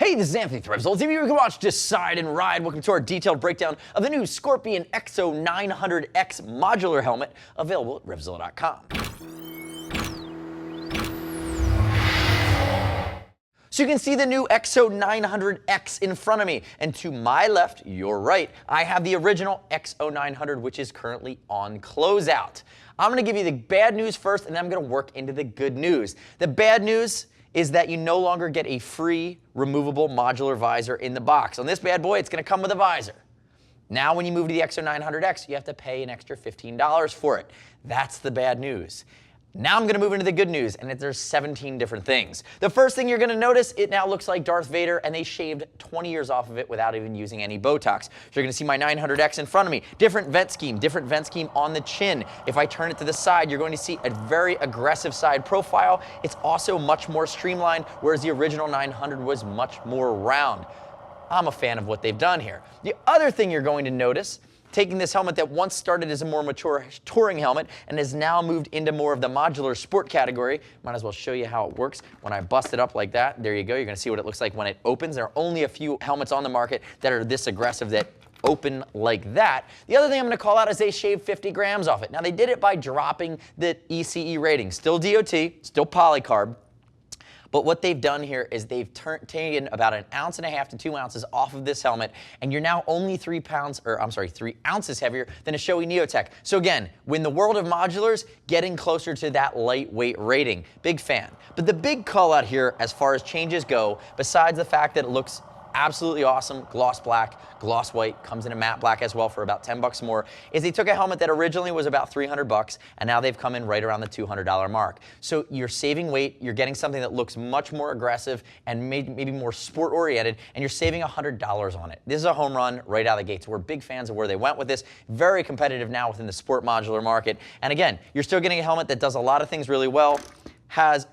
Hey, this is Anthony from RevZilla TV. We can watch, decide, and ride. Welcome to our detailed breakdown of the new Scorpion EXO-900X modular helmet, available at RevZilla.com. So you can see the new EXO-900X in front of me, and to my left, your right, I have the original EXO-900, which is currently on closeout. I'm going to give you the bad news first, and then I'm going to work into the good news. The bad news is that you no longer get a free removable modular visor in the box. On this bad boy, it's going to come with a visor. Now when you move to the EXO-900X, you have to pay an extra $15 for it. That's the bad news. Now I'm going to move into the good news, and there's 17 different things. The first thing you're going to notice, it now looks like Darth Vader, and they shaved 20 years off of it without even using any Botox. So you're going to see my 900X in front of me. Different vent scheme on the chin. If I turn it to the side, you're going to see a very aggressive side profile. It's also much more streamlined, whereas the original 900 was much more round. I'm a fan of what they've done here. The other thing you're going to notice, taking this helmet that once started as a more mature touring helmet and has now moved into more of the modular sport category. Might as well show you how it works. When I bust it up like that, there you go. You're going to see what it looks like when it opens. There are only a few helmets on the market that are this aggressive that open like that. The other thing I'm going to call out is they shaved 50 grams off it. Now they did it by dropping the ECE rating. Still DOT, still polycarb. But what they've done here is they've taken about 1.5 ounces to 2 ounces off of this helmet, and you're now only 3 ounces heavier than a Shoei Neotech. So again, when the world of modulars, getting closer to that lightweight rating. Big fan. But the big call out here as far as changes go, besides the fact that it looks absolutely awesome, gloss black, gloss white, comes in a matte black as well for about 10 bucks more, is they took a helmet that originally was about 300 bucks, and now they've come in right around the $200 mark. So you're saving weight, you're getting something that looks much more aggressive and maybe more sport oriented, and you're saving $100 on it. This is a home run right out of the gates. We're big fans of where they went with this. Very competitive now within the sport modular market. And again, you're still getting a helmet that does a lot of things really well, has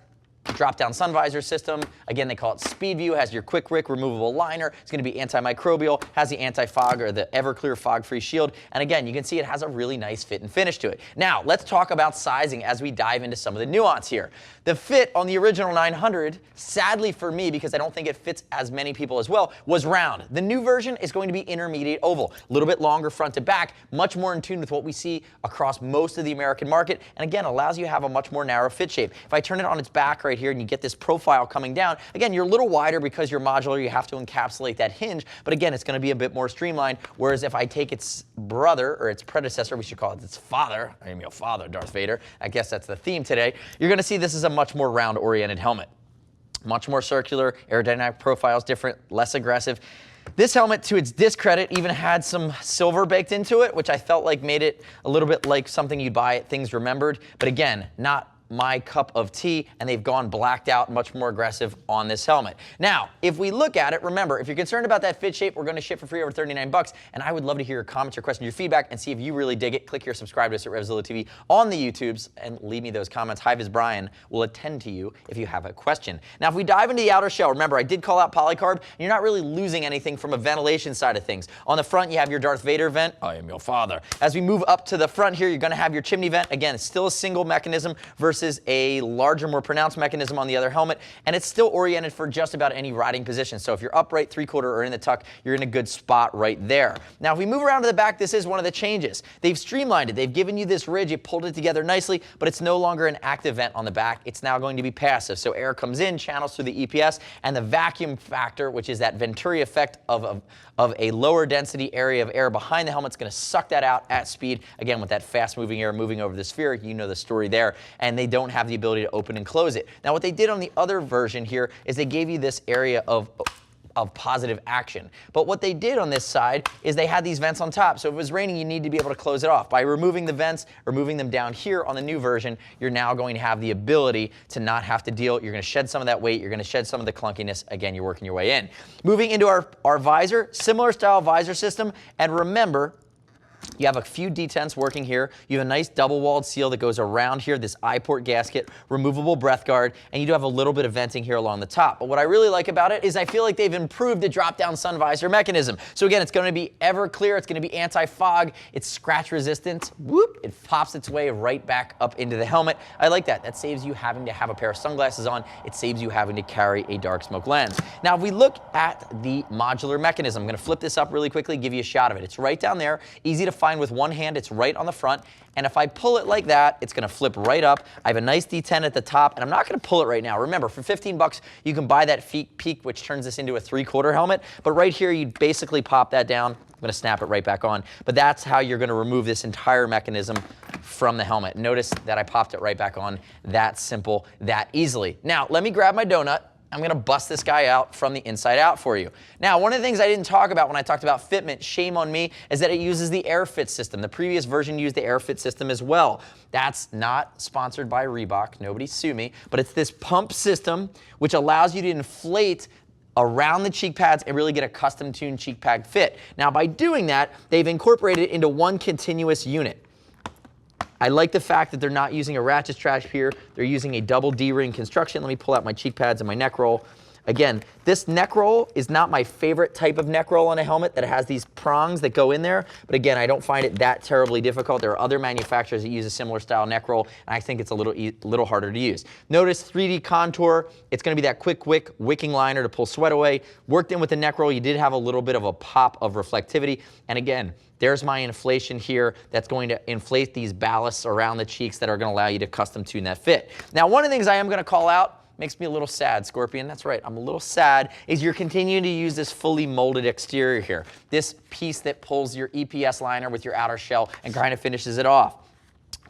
drop-down sun visor system. Again, they call it Speed View. Has your quick wick removable liner. It's going to be antimicrobial. Has the anti-fog or the Everclear fog-free shield. And again, you can see it has a really nice fit and finish to it. Now, let's talk about sizing as we dive into some of the nuance here. The fit on the original 900, sadly for me, because I don't think it fits as many people as well, was round. The new version is going to be intermediate oval. A little bit longer front to back, much more in tune with what we see across most of the American market, and again, allows you to have a much more narrow fit shape. If I turn it on its back right here and you get this profile coming down, again, you're a little wider because you're modular, you have to encapsulate that hinge, but again, it's going to be a bit more streamlined, whereas if I take its brother, or its predecessor, we should call it its father, I mean your father, Darth Vader, I guess that's the theme today, you're going to see this is a much more round-oriented helmet. Much more circular, aerodynamic profiles different, less aggressive. This helmet, to its discredit, even had some silver baked into it, which I felt like made it a little bit like something you'd buy at Things Remembered, but again, not my cup of tea, and they've gone blacked out, much more aggressive on this helmet. Now, if we look at it, remember, if you're concerned about that fit shape, we're going to ship for free over 39 bucks, and I would love to hear your comments, your questions, your feedback, and see if you really dig it. Click here, subscribe to us at RevZilla TV on the YouTubes, and leave me those comments. Hi, Viz Brian will attend to you if you have a question. Now, if we dive into the outer shell, remember, I did call out polycarb, and you're not really losing anything from a ventilation side of things. On the front, you have your Darth Vader vent. I am your father. As we move up to the front here, you're going to have your chimney vent. Again, it's still a single mechanism versus a larger, more pronounced mechanism on the other helmet, and it's still oriented for just about any riding position. So if you're upright, three-quarter, or in the tuck, you're in a good spot right there. Now, if we move around to the back, this is one of the changes. They've streamlined it. They've given you this ridge. You pulled it together nicely, but it's no longer an active vent on the back. It's now going to be passive. So air comes in, channels through the EPS, and the vacuum factor, which is that Venturi effect of a lower density area of air behind the helmet, is going to suck that out at speed. Again, with that fast-moving air moving over the sphere, you know the story there, and they don't have the ability to open and close it. Now, what they did on the other version here is they gave you this area of positive action. But what they did on this side is they had these vents on top. So if it was raining, you need to be able to close it off. By removing the vents, removing them down here on the new version, you're now going to have the ability to not have to deal. You're going to shed some of that weight. You're going to shed some of the clunkiness. Again, you're working your way in. Moving into our visor, similar style visor system. And remember, You have a few detents working here. You have a nice double-walled seal that goes around here, this I-port gasket, removable breath guard, and you do have a little bit of venting here along the top. But what I really like about it is I feel like they've improved the drop-down sun visor mechanism. So again, it's going to be ever clear, it's going to be anti-fog, it's scratch resistant, whoop, it pops its way right back up into the helmet. I like that. That saves you having to have a pair of sunglasses on. It saves you having to carry a dark smoke lens. Now, if we look at the modular mechanism, I'm going to flip this up really quickly, give you a shot of it. It's right down there, easy to find with one hand. It's right on the front, and if I pull it like that, it's going to flip right up. I have a nice detent at the top, and I'm not going to pull it right now. Remember, for 15 bucks, you can buy that peak, which turns this into a 3/4 helmet, but right here, you basically pop that down. I'm going to snap it right back on, but that's how you're going to remove this entire mechanism from the helmet. Notice that I popped it right back on. That simple, that easily. Now, let me grab my donut. I'm going to bust this guy out from the inside out for you. Now, one of the things I didn't talk about when I talked about fitment, shame on me, is that it uses the AirFit system. The previous version used the AirFit system as well. That's not sponsored by Reebok. Nobody sue me. But it's this pump system which allows you to inflate around the cheek pads and really get a custom tuned cheek pad fit. Now, by doing that, they've incorporated it into one continuous unit. I like the fact that they're not using a ratchet strap here. They're using a double D-ring construction. Let me pull out my cheek pads and my neck roll. Again, this neck roll is not my favorite type of neck roll on a helmet that has these prongs that go in there. But again, I don't find it that terribly difficult. There are other manufacturers that use a similar style neck roll, and I think it's a little harder to use. Notice 3D contour. It's going to be that quick wicking liner to pull sweat away. Worked in with the neck roll, you did have a little bit of a pop of reflectivity. And again, there's my inflation here that's going to inflate these ballasts around the cheeks that are going to allow you to custom tune that fit. Now, one of the things I am going to call out, makes me a little sad, Scorpion, that's right, I'm a little sad, is you're continuing to use this fully molded exterior here. This piece that pulls your EPS liner with your outer shell and kind of finishes it off.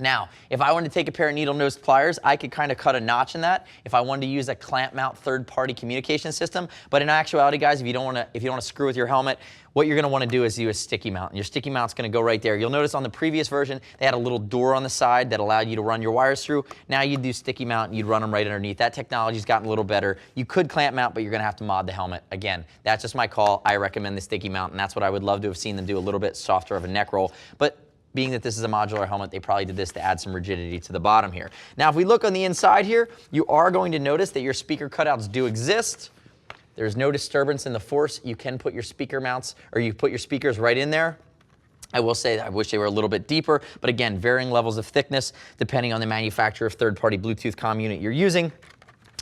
Now, if I wanted to take a pair of needle nose pliers, I could kind of cut a notch in that if I wanted to use a clamp mount third-party communication system. But in actuality, guys, if you don't want to screw with your helmet, what you're going to want to do is use a sticky mount. And your sticky mount's going to go right there. You'll notice on the previous version, they had a little door on the side that allowed you to run your wires through. Now you'd do sticky mount and you'd run them right underneath. That technology's gotten a little better. You could clamp mount, but you're going to have to mod the helmet. Again, that's just my call. I recommend the sticky mount, and that's what I would love to have seen them do, a little bit softer of a neck roll. But being that this is a modular helmet, they probably did this to add some rigidity to the bottom here. Now, if we look on the inside here, you are going to notice that your speaker cutouts do exist. There's no disturbance in the force. You can put your speaker mounts, or you put your speakers right in there. I will say that I wish they were a little bit deeper, but again, varying levels of thickness depending on the manufacturer of third-party Bluetooth comm unit you're using.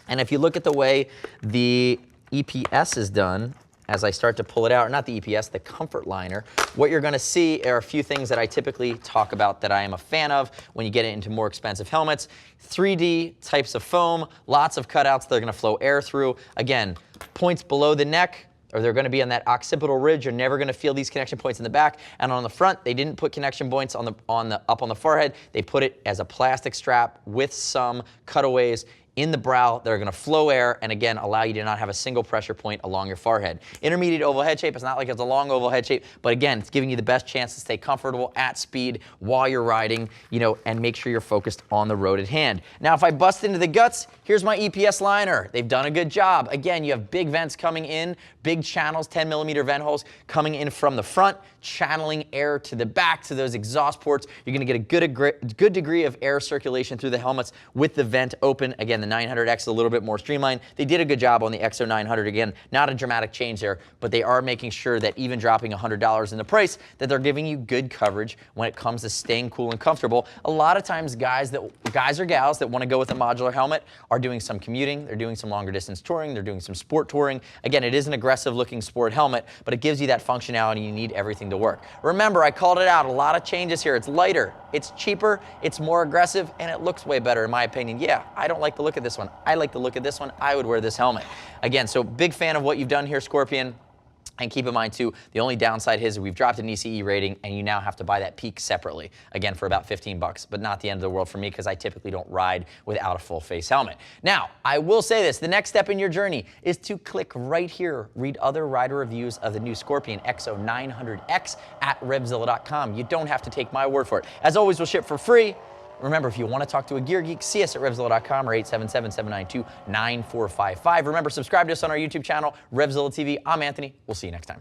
And if you look at the way the EPS is done, as I start to pull it out, or not the EPS, the comfort liner, what you're going to see are a few things that I typically talk about that I am a fan of when you get into more expensive helmets. 3D types of foam, lots of cutouts they're going to flow air through. Again, points below the neck, or they're going to be on that occipital ridge. You're never going to feel these connection points in the back. And on the front, they didn't put connection points up on the forehead. They put it as a plastic strap with some cutaways in the brow that are going to flow air and again allow you to not have a single pressure point along your forehead. Intermediate oval head shape. It's not like it's a long oval head shape, but again, it's giving you the best chance to stay comfortable at speed while you're riding, and make sure you're focused on the road at hand. Now, if I bust into the guts, here's my EPS liner. They've done a good job. Again, you have big vents coming in, big channels, 10mm vent holes coming in from the front, channeling air to the back to those exhaust ports. You're going to get a good degree of air circulation through the helmets with the vent open. Again, the 900X is a little bit more streamlined. They did a good job on the EXO-900. Again, not a dramatic change there, but they are making sure that even dropping $100 in the price, that they're giving you good coverage when it comes to staying cool and comfortable. A lot of times, guys or gals that want to go with a modular helmet are doing some commuting, they're doing some longer distance touring, they're doing some sport touring. Again, it is an aggressive looking sport helmet, but it gives you that functionality. You need everything to work. Remember, I called it out, a lot of changes here. It's lighter, it's cheaper, it's more aggressive, and it looks way better in my opinion. Yeah, I don't like the look of this one. I like the look of this one. I would wear this helmet. Again, so big fan of what you've done here, Scorpion. And keep in mind too, the only downside is we've dropped an ECE rating and you now have to buy that peak separately, again for about 15 bucks, but not the end of the world for me because I typically don't ride without a full face helmet. Now, I will say this, the next step in your journey is to click right here, read other rider reviews of the new Scorpion EXO-900X at RevZilla.com. You don't have to take my word for it. As always, we'll ship for free. Remember, if you want to talk to a gear geek, see us at RevZilla.com or 877-792-9455. Remember, subscribe to us on our YouTube channel, RevZilla TV. I'm Anthony. We'll see you next time.